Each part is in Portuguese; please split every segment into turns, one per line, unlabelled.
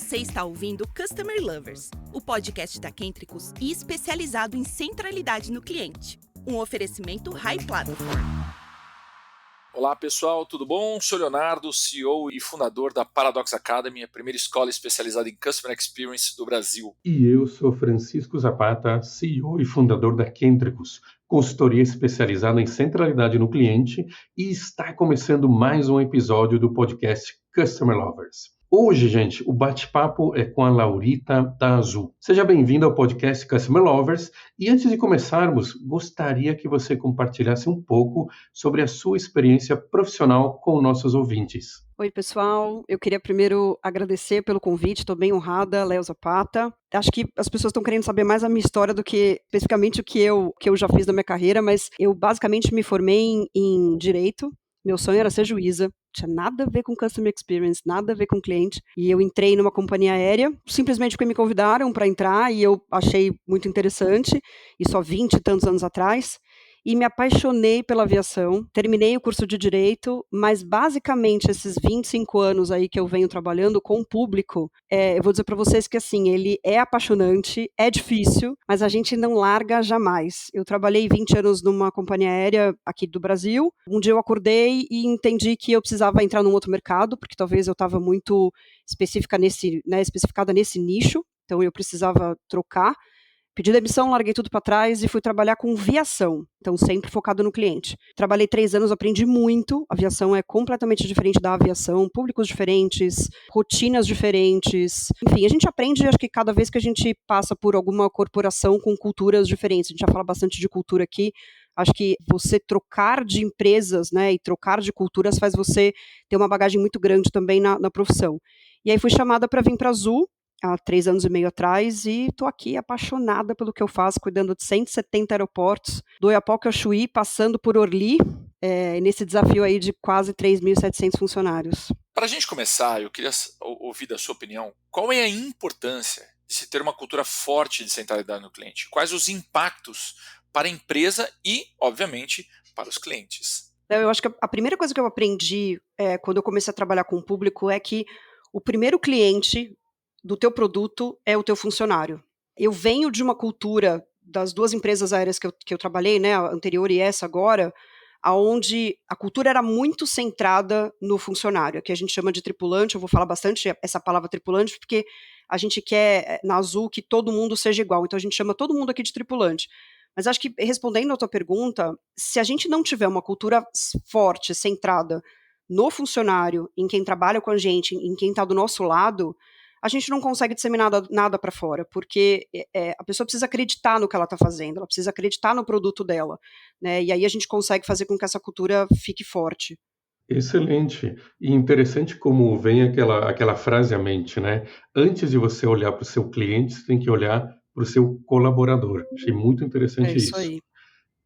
Você está ouvindo Customer Lovers, o podcast da Kentricus e especializado em centralidade no cliente. Um oferecimento High Platform.
Olá pessoal, tudo bom? Sou Leonardo, CEO e fundador da Paradox Academy, a primeira escola especializada em Customer Experience do Brasil.
E eu sou Francisco Zapata, CEO e fundador da Kentricus, consultoria especializada em centralidade no cliente, e está começando mais um episódio do podcast Customer Lovers. Hoje, gente, o bate-papo é com a Laurita da Azul. Seja bem-vindo ao podcast Customer Lovers. E antes de começarmos, gostaria que você compartilhasse um pouco sobre a sua experiência profissional com nossos ouvintes.
Oi, pessoal. Eu queria primeiro agradecer pelo convite. Estou bem honrada, Léo Zapata. Acho que as pessoas estão querendo saber mais a minha história do que especificamente o que eu já fiz na minha carreira, mas eu basicamente me formei em Direito. Meu sonho era ser juíza, tinha nada a ver com Customer Experience, nada a ver com cliente, e eu entrei numa companhia aérea, simplesmente porque me convidaram para entrar, e eu achei muito interessante, isso há 20 e tantos anos atrás, e me apaixonei pela aviação, terminei o curso de Direito, mas basicamente esses 25 anos aí que eu venho trabalhando com o público, eu vou dizer para vocês que assim, ele é apaixonante, é difícil, mas a gente não larga jamais. Eu trabalhei 20 anos numa companhia aérea aqui do Brasil, um dia eu acordei e entendi que eu precisava entrar num outro mercado, porque talvez eu estava muito especificada nesse nicho, então eu precisava trocar. Pedi demissão, larguei tudo para trás e fui trabalhar com viação, então sempre focado no cliente. Trabalhei 3 anos, aprendi muito, a aviação é completamente diferente da aviação, públicos diferentes, rotinas diferentes, enfim, a gente aprende, acho que cada vez que a gente passa por alguma corporação com culturas diferentes, a gente já fala bastante de cultura aqui, acho que você trocar de empresas, né, e trocar de culturas faz você ter uma bagagem muito grande também na profissão. E aí fui chamada para vir para a Azul, há 3 anos e meio atrás, e estou aqui apaixonada pelo que eu faço, cuidando de 170 aeroportos, do Oiapoque ao Chuí, passando por Orly, nesse desafio aí de quase 3.700 funcionários.
Para a gente começar, eu queria ouvir da sua opinião, qual é a importância de se ter uma cultura forte de centralidade no cliente? Quais os impactos para a empresa e, obviamente, para os clientes?
Eu acho que a primeira coisa que eu aprendi quando eu comecei a trabalhar com o público é que o primeiro cliente do teu produto é o teu funcionário. Eu venho de uma cultura das 2 empresas aéreas que eu trabalhei, né, a anterior e essa agora, aonde a cultura era muito centrada no funcionário, que a gente chama de tripulante. Eu vou falar bastante essa palavra tripulante, porque a gente quer, na Azul, que todo mundo seja igual, então a gente chama todo mundo aqui de tripulante. Mas acho que, respondendo a tua pergunta, se a gente não tiver uma cultura forte, centrada no funcionário, em quem trabalha com a gente, em quem está do nosso lado, a gente não consegue disseminar nada para fora, porque a pessoa precisa acreditar no que ela está fazendo, ela precisa acreditar no produto dela, né? E aí a gente consegue fazer com que essa cultura fique forte.
Excelente. E interessante como vem aquela frase à mente, né? Antes de você olhar para o seu cliente, você tem que olhar para o seu colaborador. Achei muito
É
interessante
isso
isso.
aí.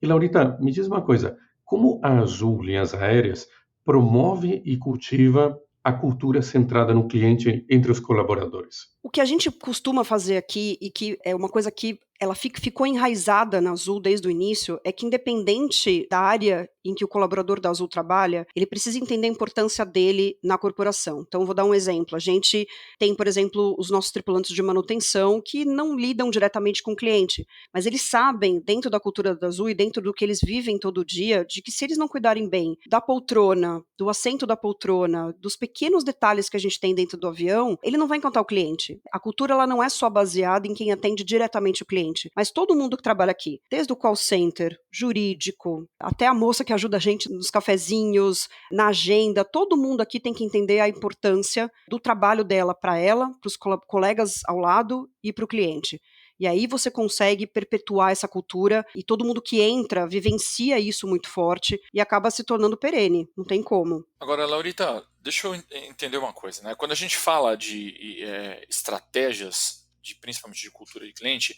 E Laurita, me diz uma coisa, como a Azul Linhas Aéreas promove e cultiva a cultura centrada no cliente entre os colaboradores?
O que a gente costuma fazer aqui, e que é uma coisa que ela ficou enraizada na Azul desde o início, é que independente da área em que o colaborador da Azul trabalha, ele precisa entender a importância dele na corporação. Então, vou dar um exemplo. A gente tem, por exemplo, os nossos tripulantes de manutenção que não lidam diretamente com o cliente, mas eles sabem, dentro da cultura da Azul e dentro do que eles vivem todo dia, de que se eles não cuidarem bem da poltrona, do assento da poltrona, dos pequenos detalhes que a gente tem dentro do avião, ele não vai encantar o cliente. A cultura ela não é só baseada em quem atende diretamente o cliente, mas todo mundo que trabalha aqui, desde o call center, jurídico, até a moça que ajuda a gente nos cafezinhos, na agenda, todo mundo aqui tem que entender a importância do trabalho dela para ela, para os colegas ao lado e para o cliente. E aí você consegue perpetuar essa cultura e todo mundo que entra vivencia isso muito forte e acaba se tornando perene, não tem como.
Agora, Laurita, deixa eu entender uma coisa, né? Quando a gente fala de estratégias, principalmente de cultura de cliente,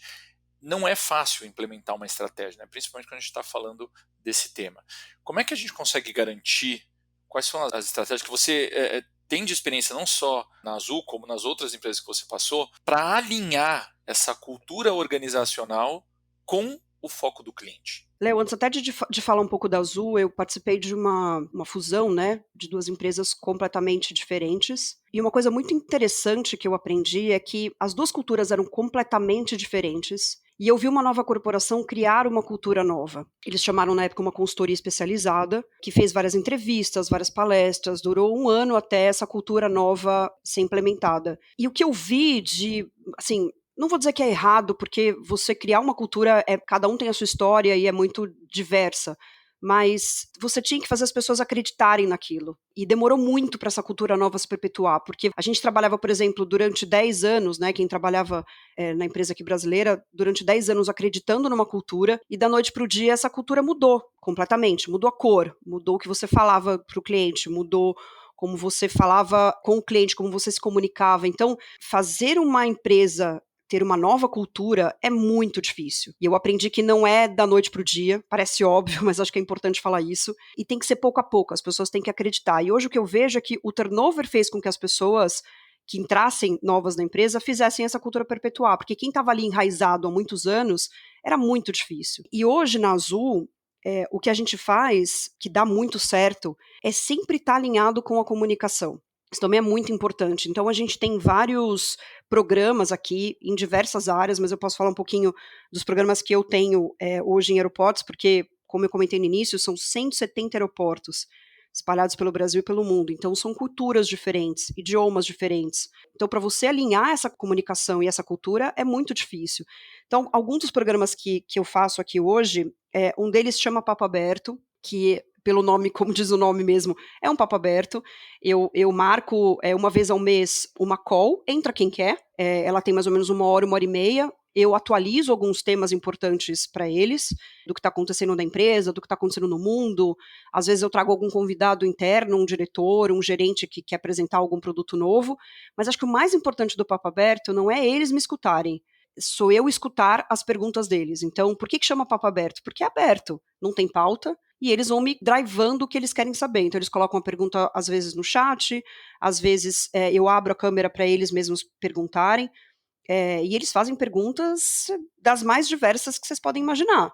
não é fácil implementar uma estratégia, né? Principalmente quando a gente está falando desse tema. Como é que a gente consegue garantir quais são as estratégias que você tem de experiência não só na Azul, como nas outras empresas que você passou, para alinhar essa cultura organizacional com o foco do cliente?
Léo, antes até de falar um pouco da Azul, eu participei de uma fusão, né, de duas empresas completamente diferentes. E uma coisa muito interessante que eu aprendi é que as duas culturas eram completamente diferentes. E eu vi uma nova corporação criar uma cultura nova. Eles chamaram na época uma consultoria especializada, que fez várias entrevistas, várias palestras, durou 1 ano até essa cultura nova ser implementada. E o que eu vi assim, não vou dizer que é errado, porque você criar uma cultura, cada um tem a sua história e é muito diversa, mas você tinha que fazer as pessoas acreditarem naquilo. E demorou muito para essa cultura nova se perpetuar, porque a gente trabalhava, por exemplo, durante 10 anos, né, quem trabalhava na empresa aqui brasileira, durante 10 anos acreditando numa cultura, e da noite para o dia essa cultura mudou completamente, mudou a cor, mudou o que você falava para o cliente, mudou como você falava com o cliente, como você se comunicava. Então, fazer uma empresa ter uma nova cultura é muito difícil. E eu aprendi que não é da noite para o dia, parece óbvio, mas acho que é importante falar isso, e tem que ser pouco a pouco, as pessoas têm que acreditar. E hoje o que eu vejo é que o turnover fez com que as pessoas que entrassem novas na empresa fizessem essa cultura perpetuar, porque quem estava ali enraizado há muitos anos era muito difícil. E hoje na Azul, o que a gente faz, que dá muito certo, é sempre estar alinhado com a comunicação. Isso também é muito importante. Então, a gente tem vários programas aqui em diversas áreas, mas eu posso falar um pouquinho dos programas que eu tenho hoje em aeroportos, porque, como eu comentei no início, são 170 aeroportos espalhados pelo Brasil e pelo mundo. Então, são culturas diferentes, idiomas diferentes. Então, para você alinhar essa comunicação e essa cultura, é muito difícil. Então, alguns dos programas que eu faço aqui hoje, um deles chama Papo Aberto, que pelo nome, como diz o nome mesmo, é um papo aberto. Eu marco uma vez ao mês uma call, entra quem quer, ela tem mais ou menos 1 hora, 1 hora e meia, eu atualizo alguns temas importantes para eles, do que está acontecendo na empresa, do que está acontecendo no mundo, às vezes eu trago algum convidado interno, um diretor, um gerente que quer apresentar algum produto novo, mas acho que o mais importante do papo aberto não é eles me escutarem, sou eu escutar as perguntas deles. Então, por que chama papo aberto? Porque é aberto, não tem pauta, e eles vão me drivando o que eles querem saber. Então, eles colocam a pergunta, às vezes, no chat, às vezes eu abro a câmera para eles mesmos perguntarem, e eles fazem perguntas das mais diversas que vocês podem imaginar.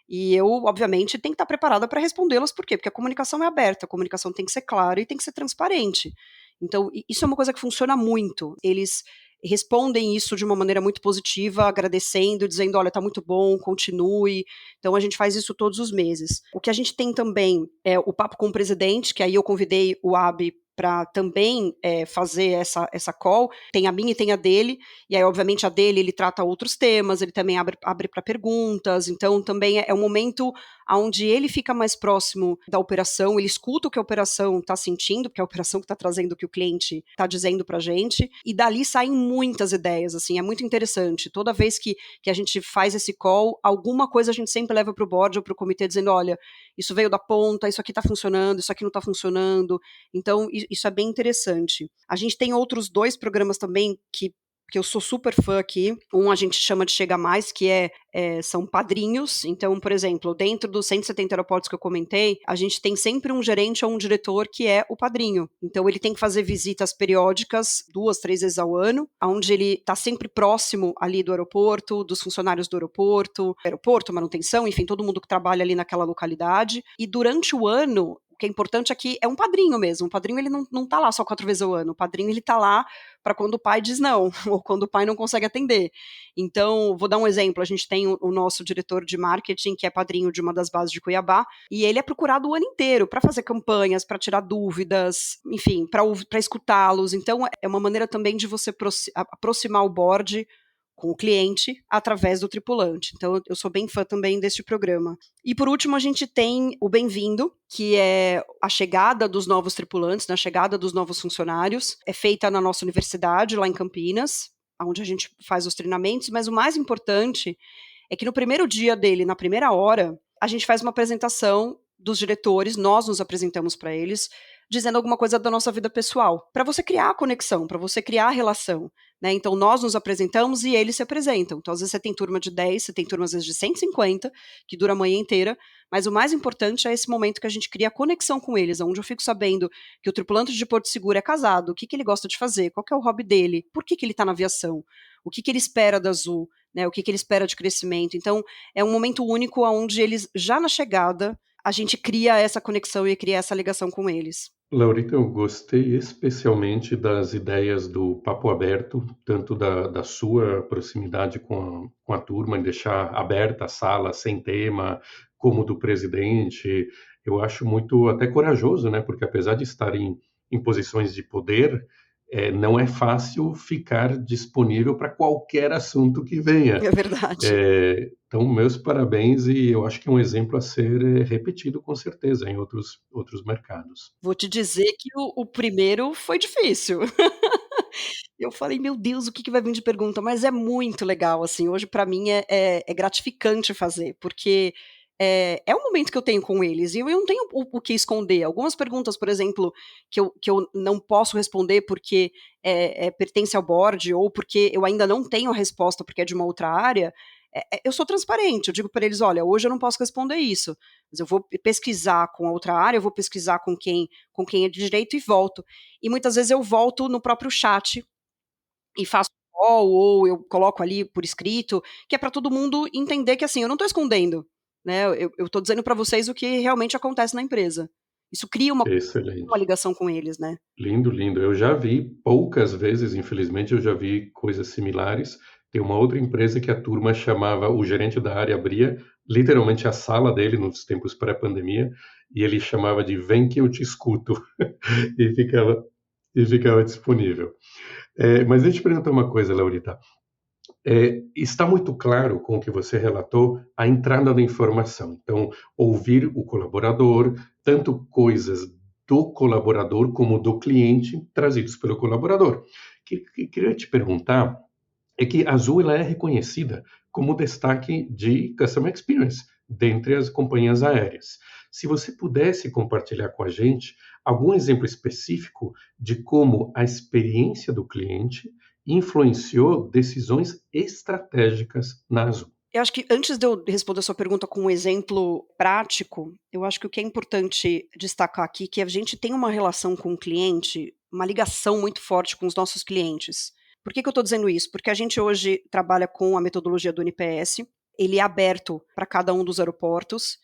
E eu, obviamente, tenho que estar preparada para respondê-las. Por quê? Porque a comunicação é aberta, a comunicação tem que ser clara e tem que ser transparente. Então, isso é uma coisa que funciona muito. Eles respondem isso de uma maneira muito positiva, agradecendo, dizendo, olha, tá muito bom, continue. Então, a gente faz isso todos os meses. O que a gente tem também é o Papo com o Presidente, que aí eu convidei o Abi para também fazer essa call, tem a minha e tem a dele, e aí obviamente a dele ele trata outros temas, ele também abre para perguntas, então também é um momento onde ele fica mais próximo da operação, ele escuta o que a operação está sentindo, porque é a operação que está trazendo o que o cliente está dizendo para a gente, e dali saem muitas ideias, assim, é muito interessante, toda vez que a gente faz esse call, alguma coisa a gente sempre leva para o board ou para o comitê dizendo, olha, isso veio da ponta, isso aqui está funcionando, isso aqui não está funcionando, então isso é bem interessante. A gente tem outros 2 programas também que eu sou super fã aqui. Um a gente chama de Chega Mais, que são padrinhos. Então, por exemplo, dentro dos 170 aeroportos que eu comentei, a gente tem sempre um gerente ou um diretor que é o padrinho. Então, ele tem que fazer visitas periódicas, 2, 3 vezes ao ano, onde ele está sempre próximo ali do aeroporto, dos funcionários do aeroporto, manutenção, enfim, todo mundo que trabalha ali naquela localidade. E durante o ano, o que é importante aqui é um padrinho mesmo. O padrinho ele não tá lá só 4 vezes ao ano. O padrinho ele tá lá para quando o pai diz não, ou quando o pai não consegue atender. Então, vou dar um exemplo. A gente tem o nosso diretor de marketing, que é padrinho de uma das bases de Cuiabá, e ele é procurado o ano inteiro para fazer campanhas, para tirar dúvidas, enfim, para escutá-los. Então, é uma maneira também de você aproximar o board com o cliente através do tripulante. Então, eu sou bem fã também deste programa. E, por último, a gente tem o Bem-vindo, que é a chegada dos novos tripulantes, né, a chegada dos novos funcionários. É feita na nossa universidade, lá em Campinas, onde a gente faz os treinamentos, mas o mais importante é que no primeiro dia dele, na primeira hora, a gente faz uma apresentação dos diretores, nós nos apresentamos para eles, dizendo alguma coisa da nossa vida pessoal, para você criar a conexão, para você criar a relação, né? Então nós nos apresentamos e eles se apresentam. Então às vezes você tem turma de 10, você tem turma às vezes de 150, que dura a manhã inteira, mas o mais importante é esse momento que a gente cria a conexão com eles, onde eu fico sabendo que o tripulante de Porto Seguro é casado, o que ele gosta de fazer, qual que é o hobby dele, por que ele está na aviação, o que ele espera da Azul, né? O que ele espera de crescimento. Então é um momento único onde eles, já na chegada, a gente cria essa conexão e cria essa ligação com eles.
Laurita, eu gostei especialmente das ideias do papo aberto, tanto da sua proximidade com a turma, em deixar aberta a sala sem tema, como do presidente. Eu acho muito até corajoso, né? Porque apesar de estar em posições de poder, não é fácil ficar disponível para qualquer assunto que venha.
É verdade.
Então, meus parabéns, e eu acho que é um exemplo a ser repetido com certeza em outros mercados.
Vou te dizer que o primeiro foi difícil. Eu falei: "Meu Deus, o que vai vir de pergunta?", mas é muito legal, assim, hoje para mim é gratificante fazer, porque é um momento que eu tenho com eles e eu não tenho o que esconder. Algumas perguntas, por exemplo, que eu não posso responder porque pertence ao board ou porque eu ainda não tenho a resposta porque é de uma outra área, eu sou transparente, eu digo para eles: "Olha, hoje eu não posso responder isso, mas eu vou pesquisar com a outra área, eu vou pesquisar com quem é de direito e volto". E muitas vezes eu volto no próprio chat e faço call ou eu coloco ali por escrito, que é para todo mundo entender que, assim, eu não estou escondendo, né, eu estou dizendo para vocês o que realmente acontece na empresa. Isso cria uma
Excelente.
ligação com eles, né.
Lindo, lindo. Eu já vi poucas vezes, infelizmente, eu já vi coisas similares. Tem uma outra empresa que a turma chamava, o gerente da área abria literalmente a sala dele nos tempos pré-pandemia e ele chamava de "vem que eu te escuto" e ficava disponível. Mas deixa eu te perguntar uma coisa, Laurita. Está muito claro com o que você relatou a entrada da informação. Então, ouvir o colaborador, tanto coisas do colaborador como do cliente trazidos pelo colaborador. Que queria te perguntar é que a Azul ela é reconhecida como destaque de Customer Experience dentre as companhias aéreas. Se você pudesse compartilhar com a gente algum exemplo específico de como a experiência do cliente influenciou decisões estratégicas na Azul.
Eu acho que antes de eu responder a sua pergunta com um exemplo prático, eu acho que o que é importante destacar aqui, que a gente tem uma relação com o cliente, uma ligação muito forte com os nossos clientes. Por que eu estou dizendo isso? Porque a gente hoje trabalha com a metodologia do NPS, ele é aberto para cada um dos aeroportos,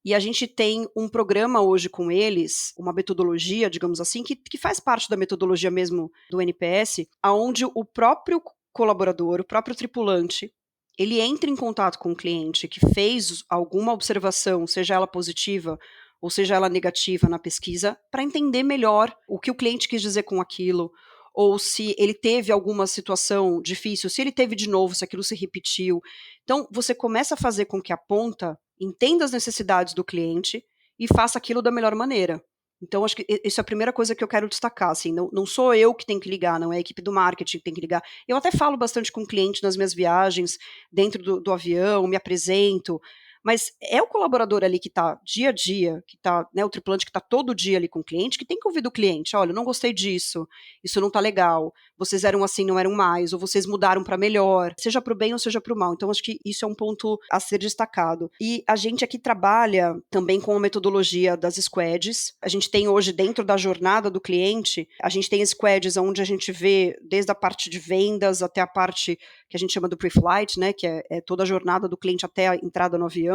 e a gente tem um programa hoje com eles, uma metodologia, digamos assim, que faz parte da metodologia mesmo do NPS, aonde o próprio colaborador, o próprio tripulante, ele entra em contato com o cliente que fez alguma observação, seja ela positiva ou seja ela negativa na pesquisa, para entender melhor o que o cliente quis dizer com aquilo, ou se ele teve alguma situação difícil, se ele teve de novo, se aquilo se repetiu. Então, você começa a fazer com que a ponta entenda as necessidades do cliente e faça aquilo da melhor maneira. Então, acho que isso é a primeira coisa que eu quero destacar, assim, não sou eu que tenho que ligar, não é a equipe do marketing que tem que ligar. Eu até falo bastante com o cliente nas minhas viagens, dentro do avião, me apresento, mas é o colaborador ali que está dia a dia, que está, né, o tripulante que está todo dia ali com o cliente, que tem que ouvir do cliente: olha, eu não gostei disso, isso não está legal, vocês eram assim, não eram mais, ou vocês mudaram para melhor, seja para o bem ou seja para o mal. Então, acho que isso é um ponto a ser destacado. E a gente aqui trabalha também com a metodologia das squads. A gente tem hoje, dentro da jornada do cliente, a gente tem squads onde a gente vê desde a parte de vendas até a parte que a gente chama do pre-flight, né, que é toda a jornada do cliente até a entrada no avião.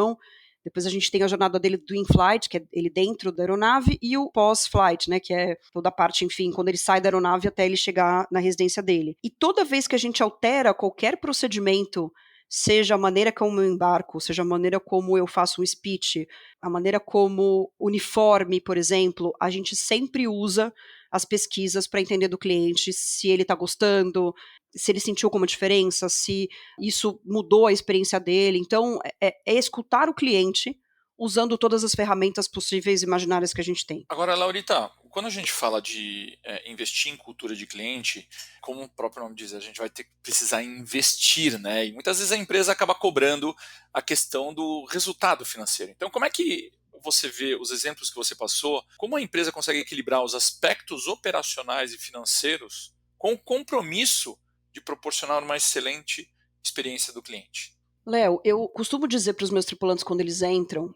Depois a gente tem a jornada dele do in-flight, que é ele dentro da aeronave, e o pós-flight, né, que é toda a parte, enfim, quando ele sai da aeronave até ele chegar na residência dele. E toda vez que a gente altera qualquer procedimento, seja a maneira como eu embarco, seja a maneira como eu faço um speech, a maneira como uniforme, por exemplo, a gente sempre usa as pesquisas para entender do cliente se ele está gostando, se ele sentiu alguma diferença, se isso mudou a experiência dele. Então, é escutar o cliente usando todas as ferramentas possíveis e imaginárias que a gente tem.
Agora, Laurita, quando a gente fala de investir em cultura de cliente, como o próprio nome diz, a gente vai precisar investir, né? E muitas vezes a empresa acaba cobrando a questão do resultado financeiro. Então, como é que você vê os exemplos que você passou, como a empresa consegue equilibrar os aspectos operacionais e financeiros com o compromisso de proporcionar uma excelente experiência do cliente?
Léo, eu costumo dizer para os meus tripulantes quando eles entram,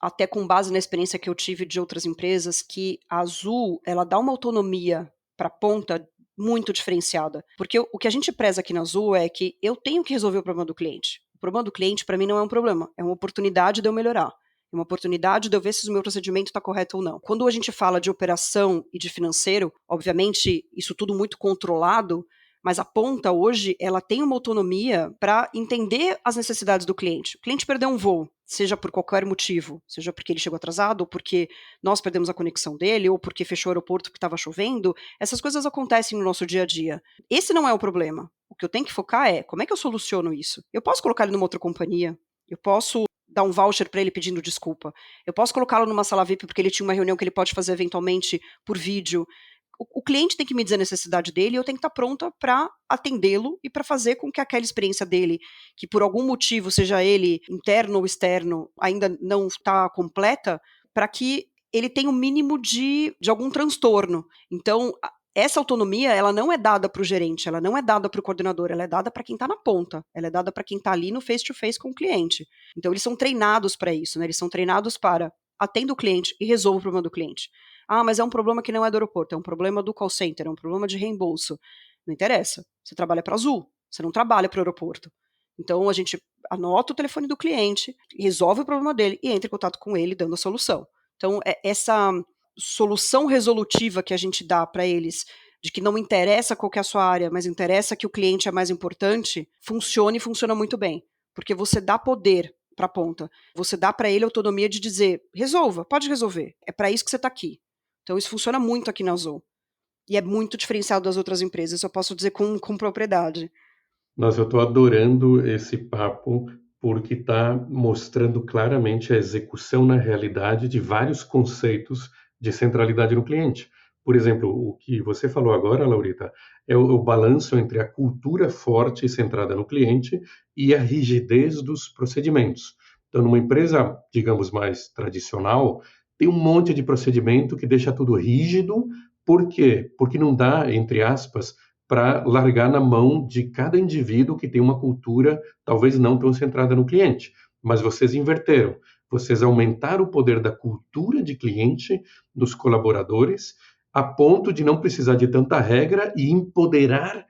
até com base na experiência que eu tive de outras empresas, que a Azul, ela dá uma autonomia para a ponta muito diferenciada. Porque o que a gente preza aqui na Azul é que eu tenho que resolver o problema do cliente. O problema do cliente, para mim, não é um problema, é uma oportunidade de eu melhorar. É uma oportunidade de eu ver se o meu procedimento está correto ou não. Quando a gente fala de operação e de financeiro, obviamente, isso tudo muito controlado, mas a ponta hoje, ela tem uma autonomia para entender as necessidades do cliente. O cliente perdeu um voo, seja por qualquer motivo, seja porque ele chegou atrasado, ou porque nós perdemos a conexão dele, ou porque fechou o aeroporto porque estava chovendo, essas coisas acontecem no nosso dia a dia. Esse não é o problema. O que eu tenho que focar é, como é que eu soluciono isso? Eu posso colocar ele numa outra companhia, eu posso dar um voucher para ele pedindo desculpa, eu posso colocá-lo numa sala VIP porque ele tinha uma reunião que ele pode fazer eventualmente por vídeo. O cliente tem que me dizer a necessidade dele e eu tenho que estar pronta para atendê-lo e para fazer com que aquela experiência dele, que por algum motivo, seja ele interno ou externo, ainda não está completa, para que ele tenha o mínimo de algum transtorno. Então, essa autonomia, ela não é dada para o gerente, ela não é dada para o coordenador, ela é dada para quem está na ponta, ela é dada para quem está ali no face-to-face com o cliente. Então, eles são treinados para isso, né? Eles são treinados para atender o cliente e resolver o problema do cliente. Ah, mas é um problema que não é do aeroporto, é um problema do call center, é um problema de reembolso. Não interessa, você trabalha para a Azul, você não trabalha para o aeroporto. Então, a gente anota o telefone do cliente, resolve o problema dele e entra em contato com ele dando a solução. Então, essa solução resolutiva que a gente dá para eles, de que não interessa qual que é a sua área, mas interessa que o cliente é mais importante, funciona e funciona muito bem. Porque você dá poder para a ponta. Você dá para ele a autonomia de dizer, resolva, pode resolver, é para isso que você está aqui. Então isso funciona muito aqui na Azul. E é muito diferenciado das outras empresas, eu posso dizer com propriedade.
Nossa, eu estou adorando esse papo, porque está mostrando claramente a execução na realidade de vários conceitos de centralidade no cliente. Por exemplo, o que você falou agora, Laurita, é o balanço entre a cultura forte e centrada no cliente e a rigidez dos procedimentos. Então, numa empresa, digamos, mais tradicional, tem um monte de procedimento que deixa tudo rígido. Por quê? Porque não dá, entre aspas, para largar na mão de cada indivíduo que tem uma cultura talvez não tão centrada no cliente. Mas vocês inverteram. Vocês aumentaram o poder da cultura de cliente dos colaboradores a ponto de não precisar de tanta regra e empoderar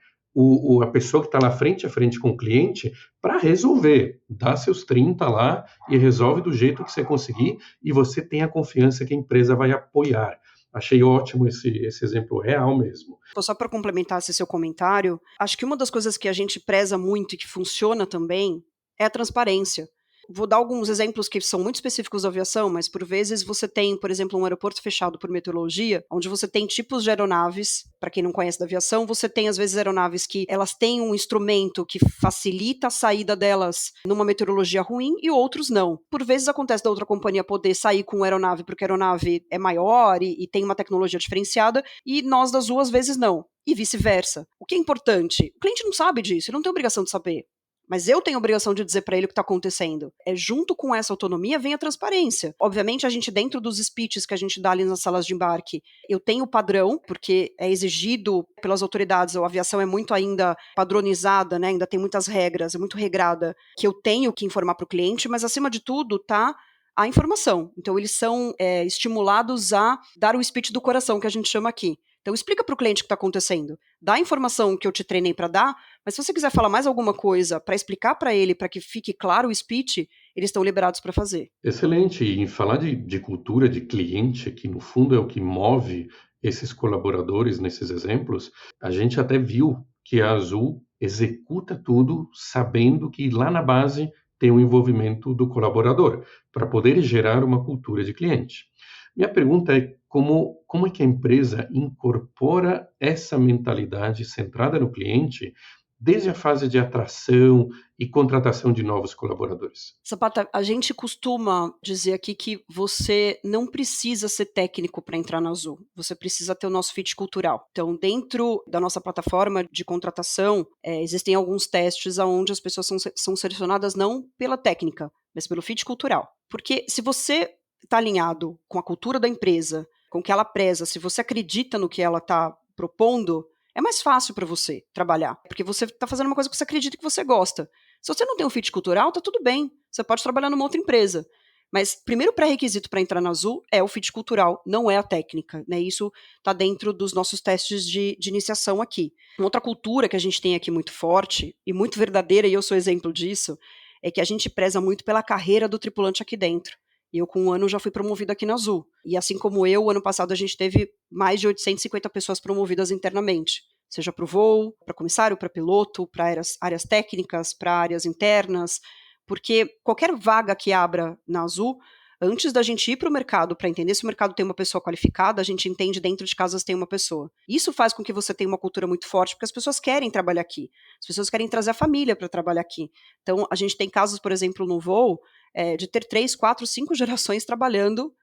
a pessoa que está lá frente a frente com o cliente para resolver. Dá seus 30 lá e resolve do jeito que você conseguir e você tem a confiança que a empresa vai apoiar. Achei ótimo esse exemplo real mesmo.
Só para complementar esse seu comentário, acho que uma das coisas que a gente preza muito e que funciona também é a transparência. Vou dar alguns exemplos que são muito específicos da aviação, mas por vezes você tem, por exemplo, um aeroporto fechado por meteorologia, onde você tem tipos de aeronaves, para quem não conhece da aviação, você tem às vezes aeronaves que elas têm um instrumento que facilita a saída delas numa meteorologia ruim e outros não. Por vezes acontece da outra companhia poder sair com uma aeronave porque a aeronave é maior e tem uma tecnologia diferenciada, e nós das duas vezes não. E vice-versa. O que é importante? O cliente não sabe disso, ele não tem obrigação de saber. Mas eu tenho a obrigação de dizer para ele o que está acontecendo. Junto com essa autonomia vem a transparência. Obviamente, a gente, dentro dos speeches que a gente dá ali nas salas de embarque, eu tenho o padrão, porque é exigido pelas autoridades, a aviação é muito ainda padronizada, né? Ainda tem muitas regras, é muito regrada, que eu tenho que informar para o cliente, mas acima de tudo está a informação. Então, eles são estimulados a dar o speech do coração, que a gente chama aqui. Então, explica para o cliente o que está acontecendo. Dá a informação que eu te treinei para dar, mas se você quiser falar mais alguma coisa para explicar para ele, para que fique claro o speech, eles estão liberados para fazer.
Excelente. E em falar de cultura de cliente, que no fundo é o que move esses colaboradores nesses exemplos, a gente até viu que a Azul executa tudo sabendo que lá na base tem o envolvimento do colaborador, para poder gerar uma cultura de cliente. Minha pergunta é como é que a empresa incorpora essa mentalidade centrada no cliente desde a fase de atração e contratação de novos colaboradores?
Zapata, a gente costuma dizer aqui que você não precisa ser técnico para entrar na Azul, você precisa ter o nosso fit cultural. Então, dentro da nossa plataforma de contratação, existem alguns testes onde as pessoas são selecionadas não pela técnica, mas pelo fit cultural. Porque se você está alinhado com a cultura da empresa, com o que ela preza, se você acredita no que ela está propondo, é mais fácil para você trabalhar, porque você está fazendo uma coisa que você acredita que você gosta. Se você não tem um fit cultural, tá tudo bem, você pode trabalhar numa outra empresa. Mas primeiro pré-requisito para entrar na Azul é o fit cultural, não é a técnica, né? Isso está dentro dos nossos testes de iniciação aqui. Uma outra cultura que a gente tem aqui muito forte e muito verdadeira, e eu sou exemplo disso, é que a gente preza muito pela carreira do tripulante aqui dentro. Eu, com um ano, já fui promovido aqui na Azul. E assim como eu, ano passado a gente teve mais de 850 pessoas promovidas internamente. Seja para o voo, para comissário, para piloto, para áreas técnicas, para áreas internas, porque qualquer vaga que abra na Azul, antes da gente ir para o mercado, para entender se o mercado tem uma pessoa qualificada, a gente entende dentro de casa se tem uma pessoa. Isso faz com que você tenha uma cultura muito forte, porque as pessoas querem trabalhar aqui. As pessoas querem trazer a família para trabalhar aqui. Então, a gente tem casos, por exemplo, no voo, de ter 3, 4, 5 gerações trabalhando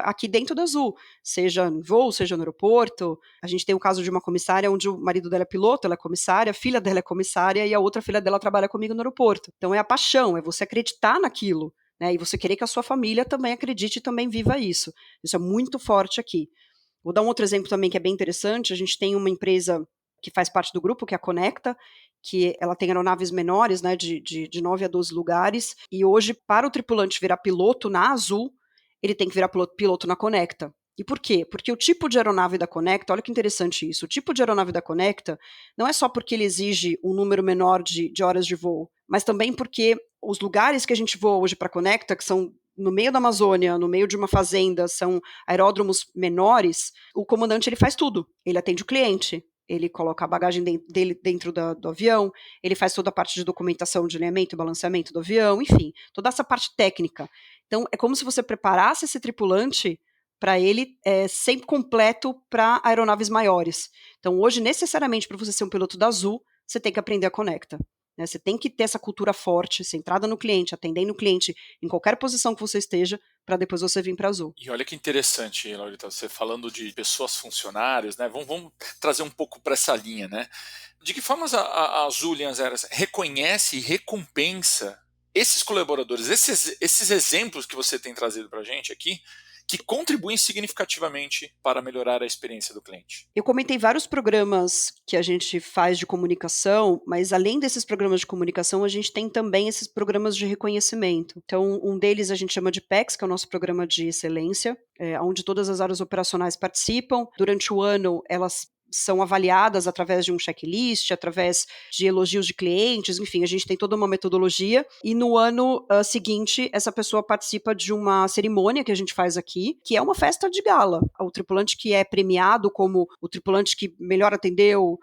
aqui dentro da Azul, seja no voo, seja no aeroporto. A gente tem o caso de uma comissária onde o marido dela é piloto, ela é comissária, a filha dela é comissária e a outra filha dela trabalha comigo no aeroporto. Então é a paixão, é você acreditar naquilo, né? E você querer que a sua família também acredite e também viva isso. Isso é muito forte aqui. Vou dar um outro exemplo também que é bem interessante. A gente tem uma empresa que faz parte do grupo, que é a Conecta, que ela tem aeronaves menores, né, de 9 a 12 lugares, e hoje, para o tripulante virar piloto na Azul, ele tem que virar piloto na Conecta. E por quê? Porque o tipo de aeronave da Conecta, olha que interessante isso, o tipo de aeronave da Conecta não é só porque ele exige um número menor de horas de voo, mas também porque os lugares que a gente voa hoje para a Conecta, que são no meio da Amazônia, no meio de uma fazenda, são aeródromos menores, o comandante ele faz tudo, ele atende o cliente, ele coloca a bagagem dele dentro do avião, ele faz toda a parte de documentação de alinhamento e balanceamento do avião, enfim, toda essa parte técnica. Então, é como se você preparasse esse tripulante para ele sempre completo para aeronaves maiores. Então, hoje, necessariamente, para você ser um piloto da Azul, você tem que aprender a Conecta. Né? Você tem que ter essa cultura forte, centrada no cliente, atendendo o cliente em qualquer posição que você esteja, para depois você vir para a Azul.
E olha que interessante, Laurita, você falando de pessoas funcionárias, né? Vamos trazer um pouco para essa linha, né? De que formas a Azul Linhas Aéreas reconhece e recompensa esses colaboradores, esses exemplos que você tem trazido para a gente aqui, que contribuem significativamente para melhorar a experiência do cliente?
Eu comentei vários programas que a gente faz de comunicação, mas além desses programas de comunicação, a gente tem também esses programas de reconhecimento. Então, um deles a gente chama de PEX, que é o nosso programa de excelência, onde todas as áreas operacionais participam. Durante o ano, elas são avaliadas através de um checklist, através de elogios de clientes, enfim, a gente tem toda uma metodologia, e no ano seguinte, essa pessoa participa de uma cerimônia que a gente faz aqui, que é uma festa de gala. O tripulante que é premiado como o tripulante que melhor atendeu,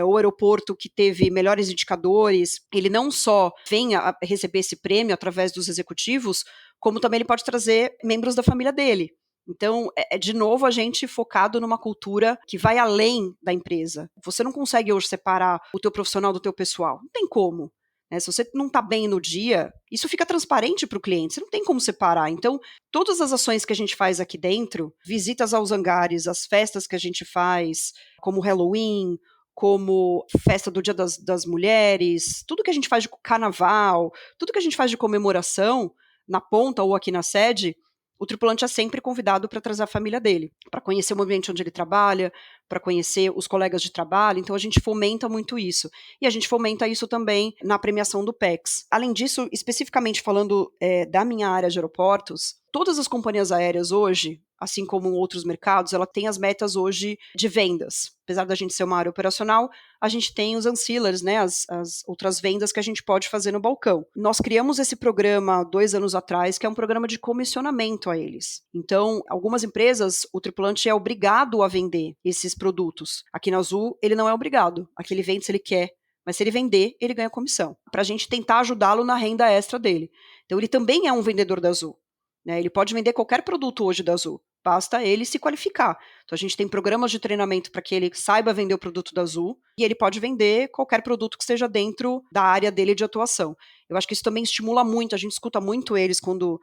o aeroporto que teve melhores indicadores, ele não só vem a receber esse prêmio através dos executivos, como também ele pode trazer membros da família dele. Então, de novo a gente focado numa cultura que vai além da empresa. Você não consegue hoje separar o teu profissional do teu pessoal. Não tem como. Né? Se você não está bem no dia, isso fica transparente para o cliente. Você não tem como separar. Então, todas as ações que a gente faz aqui dentro, visitas aos hangares, as festas que a gente faz, como Halloween, como festa do Dia das Mulheres, tudo que a gente faz de carnaval, tudo que a gente faz de comemoração, na ponta ou aqui na sede, o tripulante é sempre convidado para trazer a família dele, para conhecer o ambiente onde ele trabalha, para conhecer os colegas de trabalho. Então, a gente fomenta muito isso. E a gente fomenta isso também na premiação do PEX. Além disso, especificamente falando da minha área de aeroportos, todas as companhias aéreas hoje, assim como em outros mercados, ela tem as metas hoje de vendas. Apesar da gente ser uma área operacional, a gente tem os ancillaries, né, as outras vendas que a gente pode fazer no balcão. Nós criamos esse programa 2 anos atrás, que é um programa de comissionamento a eles. Então, algumas empresas, o tripulante é obrigado a vender esses produtos. Aqui na Azul, ele não é obrigado. Aqui ele vende se ele quer. Mas se ele vender, ele ganha comissão. Para a gente tentar ajudá-lo na renda extra dele. Então, ele também é um vendedor da Azul. Né? Ele pode vender qualquer produto hoje da Azul. Basta ele se qualificar. Então, a gente tem programas de treinamento para que ele saiba vender o produto da Azul e ele pode vender qualquer produto que esteja dentro da área dele de atuação. Eu acho que isso também estimula muito, a gente escuta muito eles quando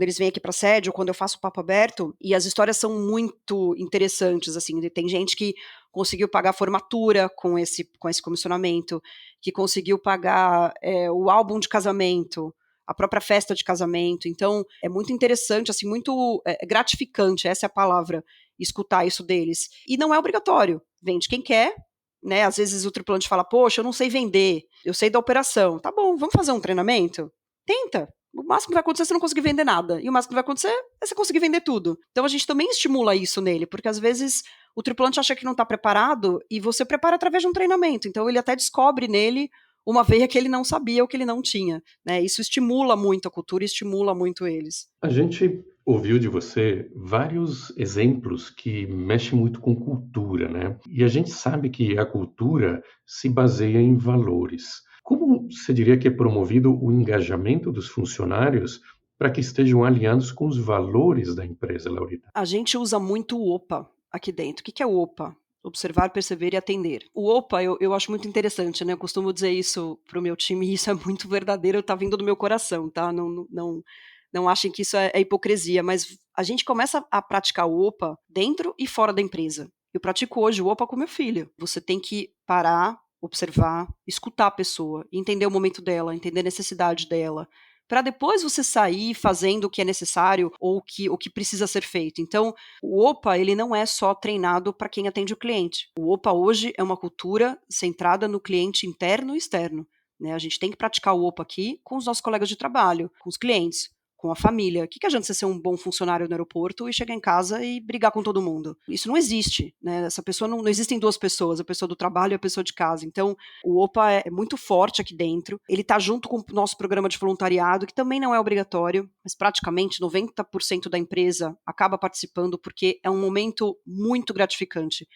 eles vêm aqui para a sede ou quando eu faço o papo aberto, e as histórias são muito interessantes, assim, tem gente que conseguiu pagar a formatura com esse comissionamento, que conseguiu pagar o álbum de casamento, a própria festa de casamento. Então, é muito interessante, assim, muito gratificante, essa é a palavra, escutar isso deles. E não é obrigatório, vende quem quer, né? Às vezes o tripulante fala, poxa, eu não sei vender, eu sei da operação. Tá bom, vamos fazer um treinamento? Tenta. O máximo que vai acontecer é você não conseguir vender nada. E o máximo que vai acontecer é você conseguir vender tudo. Então a gente também estimula isso nele, porque às vezes o tripulante acha que não está preparado e você prepara através de um treinamento. Então ele até descobre nele uma veia que ele não sabia ou que ele não tinha, né? Isso estimula muito a cultura e estimula muito eles.
A gente ouviu de você vários exemplos que mexem muito com cultura, né? E a gente sabe que a cultura se baseia em valores. Como você diria que é promovido o engajamento dos funcionários para que estejam alinhados com os valores da empresa, Laurita?
A gente usa muito o OPA aqui dentro. O que é o OPA? Observar, perceber e atender. O OPA eu acho muito interessante, né? Eu costumo dizer isso pro meu time e isso é muito verdadeiro, tá vindo do meu coração, tá? Não achem que isso é hipocrisia, mas a gente começa a praticar o OPA dentro e fora da empresa. Eu pratico hoje o OPA com meu filho. Você tem que parar, observar, escutar a pessoa, entender o momento dela, entender a necessidade dela, para depois você sair fazendo o que é necessário ou o que precisa ser feito. Então, o OPA, ele não é só treinado para quem atende o cliente. O OPA hoje é uma cultura centrada no cliente interno e externo, né? A gente tem que praticar o OPA aqui com os nossos colegas de trabalho, com os clientes, com a família. O que adianta você ser um bom funcionário no aeroporto e chegar em casa e brigar com todo mundo? Isso não existe, né? Essa pessoa não existem duas pessoas, a pessoa do trabalho e a pessoa de casa. Então, o OPA é muito forte aqui dentro. Ele está junto com o nosso programa de voluntariado, que também não é obrigatório, mas praticamente 90% da empresa acaba participando porque é um momento muito gratificante.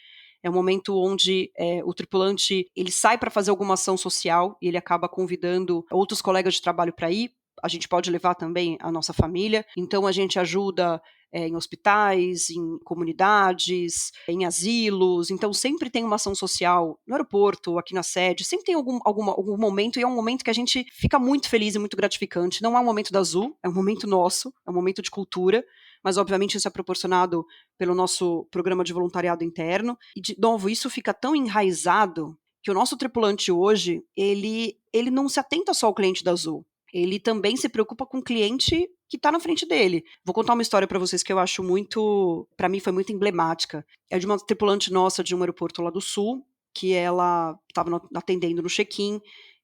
É um momento onde o tripulante ele sai para fazer alguma ação social e ele acaba convidando outros colegas de trabalho para ir. A gente pode levar também a nossa família, então a gente ajuda em hospitais, em comunidades, em asilos, então sempre tem uma ação social no aeroporto, aqui na sede, sempre tem algum momento, e é um momento que a gente fica muito feliz e muito gratificante. Não é um momento da Azul, é um momento nosso, é um momento de cultura, mas obviamente isso é proporcionado pelo nosso programa de voluntariado interno, e de novo, isso fica tão enraizado que o nosso tripulante hoje, ele não se atenta só ao cliente da Azul, ele também se preocupa com o cliente que está na frente dele. Vou contar uma história para vocês que eu acho para mim foi muito emblemática. É de uma tripulante nossa de um aeroporto lá do Sul, que ela estava atendendo no check-in,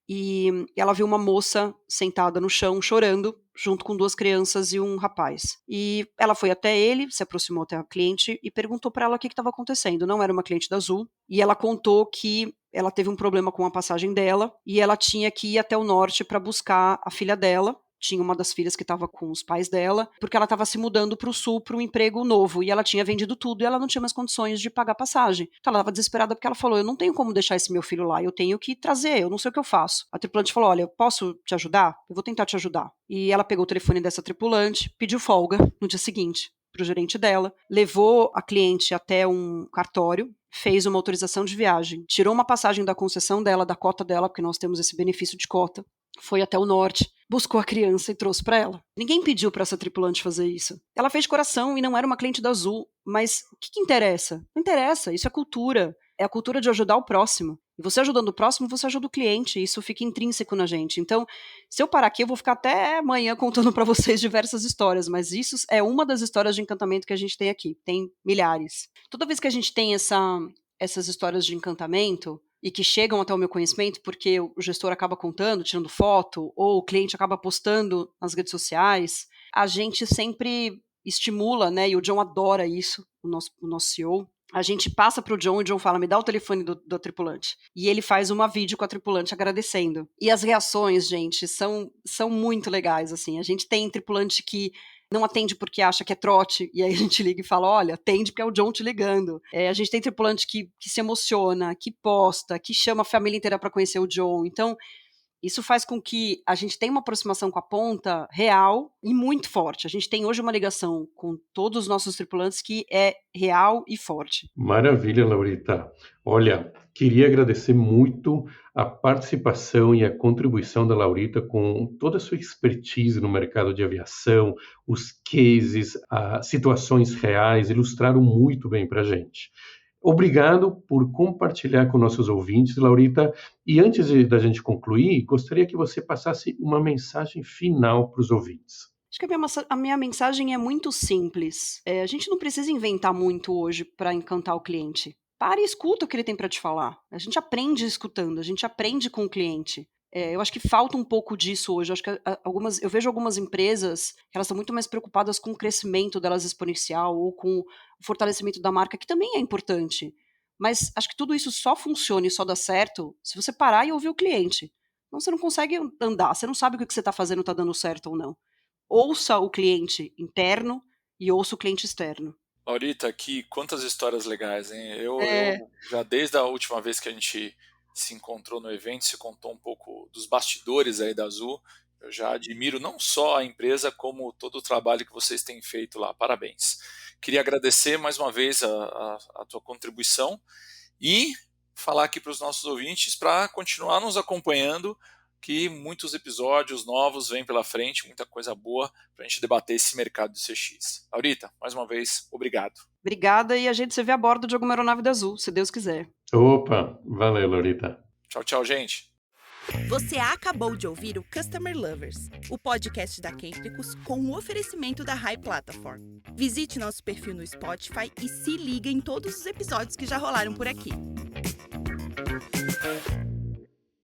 e ela viu uma moça sentada no chão, chorando, junto com 2 crianças e um rapaz. E ela foi até ele, se aproximou até a cliente e perguntou para ela o que estava acontecendo. Não era uma cliente da Azul. E ela contou que ela teve um problema com a passagem dela e ela tinha que ir até o norte para buscar a filha dela. Tinha uma das filhas que estava com os pais dela, porque ela estava se mudando para o sul para um emprego novo, e ela tinha vendido tudo e ela não tinha mais condições de pagar a passagem. Então ela estava desesperada porque ela falou, eu não tenho como deixar esse meu filho lá, eu tenho que trazer, eu não sei o que eu faço. A tripulante falou, olha, eu posso te ajudar? Eu vou tentar te ajudar. E ela pegou o telefone dessa tripulante, pediu folga no dia seguinte para o gerente dela, levou a cliente até um cartório, fez uma autorização de viagem, tirou uma passagem da concessão dela, da cota dela, porque nós temos esse benefício de cota, foi até o norte, buscou a criança e trouxe para ela. Ninguém pediu para essa tripulante fazer isso. Ela fez de coração e não era uma cliente da Azul, mas o que interessa? Não interessa, isso é cultura. É a cultura de ajudar o próximo. E você ajudando o próximo, você ajuda o cliente. Isso fica intrínseco na gente. Então, se eu parar aqui, eu vou ficar até amanhã contando para vocês diversas histórias. Mas isso é uma das histórias de encantamento que a gente tem aqui. Tem milhares. Toda vez que a gente tem essas histórias de encantamento e que chegam até o meu conhecimento, porque o gestor acaba contando, tirando foto, ou o cliente acaba postando nas redes sociais, a gente sempre estimula, né? E o John adora isso, o nosso CEO. A gente passa para o John e o John fala, me dá o telefone do tripulante. E ele faz uma vídeo com a tripulante agradecendo. E as reações, gente, são muito legais, assim. A gente tem tripulante que não atende porque acha que é trote, e aí a gente liga e fala, olha, atende porque é o John te ligando. A gente tem tripulante que se emociona, que posta, que chama a família inteira para conhecer o John. Então, isso faz com que a gente tenha uma aproximação com a ponta real e muito forte. A gente tem hoje uma ligação com todos os nossos tripulantes que é real e forte.
Maravilha, Laurita. Olha, queria agradecer muito a participação e a contribuição da Laurita com toda a sua expertise no mercado de aviação, os cases, as situações reais, ilustraram muito bem para a gente. Obrigado por compartilhar com nossos ouvintes, Laurita. E antes da gente concluir, gostaria que você passasse uma mensagem final para os ouvintes.
Acho que a minha mensagem é muito simples. A gente não precisa inventar muito hoje para encantar o cliente. Para e escuta o que ele tem para te falar. A gente aprende escutando, a gente aprende com o cliente. Eu acho que falta um pouco disso hoje. Eu acho que eu vejo algumas empresas que elas estão muito mais preocupadas com o crescimento delas exponencial ou com o fortalecimento da marca, que também é importante. Mas acho que tudo isso só funciona e só dá certo se você parar e ouvir o cliente. Então você não consegue andar, você não sabe o que você está fazendo está dando certo ou não. Ouça o cliente interno e ouça o cliente externo.
Laurita, aqui, quantas histórias legais, hein? Eu já desde a última vez que a gente se encontrou no evento, se contou um pouco dos bastidores aí da Azul. Eu já admiro não só a empresa, como todo o trabalho que vocês têm feito lá. Parabéns. Queria agradecer mais uma vez a tua contribuição e falar aqui para os nossos ouvintes para continuar nos acompanhando, que muitos episódios novos vêm pela frente, muita coisa boa para a gente debater esse mercado de CX. Laurita, mais uma vez, obrigado.
Obrigada, e a gente se vê a bordo de alguma aeronave da Azul, se Deus quiser.
Opa, valeu, Laurita.
Tchau, tchau, gente.
Você acabou de ouvir o Customer Lovers, o podcast da Kentricus com o oferecimento da High Platform. Visite nosso perfil no Spotify e se liga em todos os episódios que já rolaram por aqui.